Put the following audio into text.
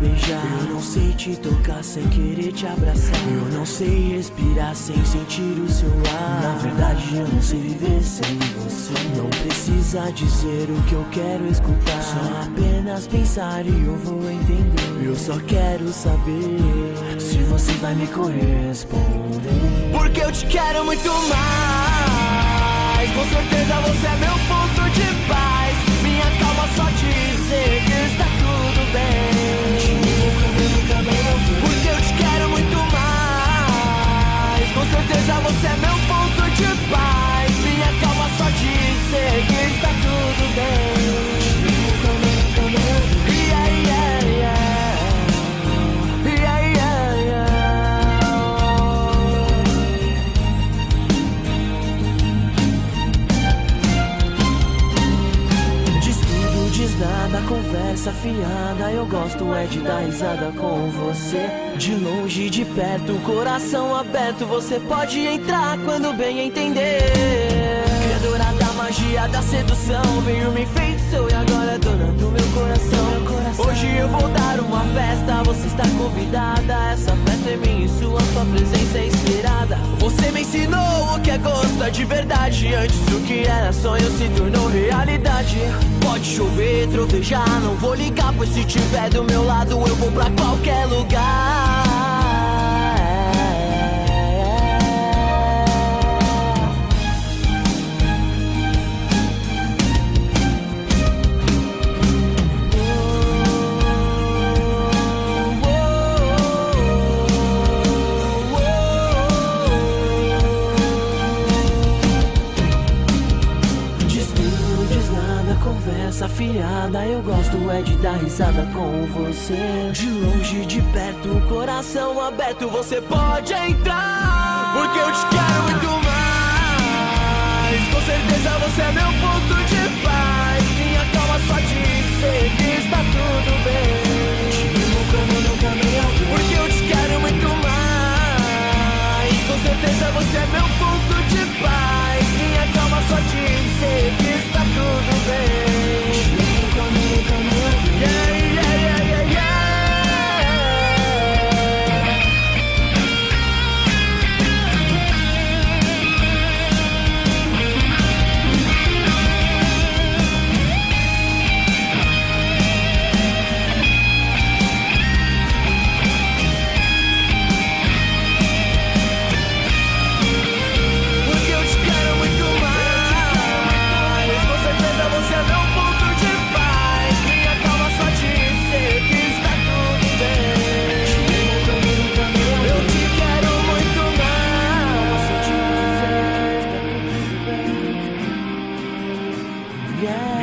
beijar, eu não sei te tocar sem querer te abraçar, eu não sei respirar sem sentir o seu ar. Na verdade eu não sei viver sem você. Não precisa dizer o que eu quero escutar, só apenas pensar e eu vou entender. Eu só quero saber se você vai me corresponder, porque eu te quero muito mais. Com certeza você é meu ponto de paz, minha calma só dizer que está tudo bem. Porque eu te quero muito mais. Com certeza você é meu ponto de paz, minha calma só dizer que está tudo bem. Yeah, yeah, yeah. Yeah, yeah, yeah. Diz tudo, diz nada, conversa fiada. Eu gosto é de dar risada com você. De longe, de perto, coração aberto. Você pode entrar quando bem entender. Criadora da magia, da sedução, veio me enfeitiçou e agora é dona do meu coração. Hoje eu vou dar uma festa, você está convidada. Essa festa é minha e sua presença é esperada. Você me ensinou o que é gosto de verdade. Antes o que era sonho se tornou realidade. Pode chover, trovejar, não vou ligar, pois se tiver do meu lado eu vou pra qualquer lugar. Conversa fiada, eu gosto é de dar risada com você. De longe, de perto, coração aberto, você pode entrar, porque eu te quero muito mais. Com certeza você é meu ponto de paz, minha calma só dizer que está tudo bem. Te amo como nunca me amei, porque eu te quero muito mais. Com certeza você é meu ponto de paz, minha calma só dizer que está tudo bem. Yeah, yeah, yeah, yeah, yeah. Porque eu te quero muito mais. Com certeza você é meu ponto de paz, minha calma só dizer que está tudo bem. Eu te quero muito mais. Yeah.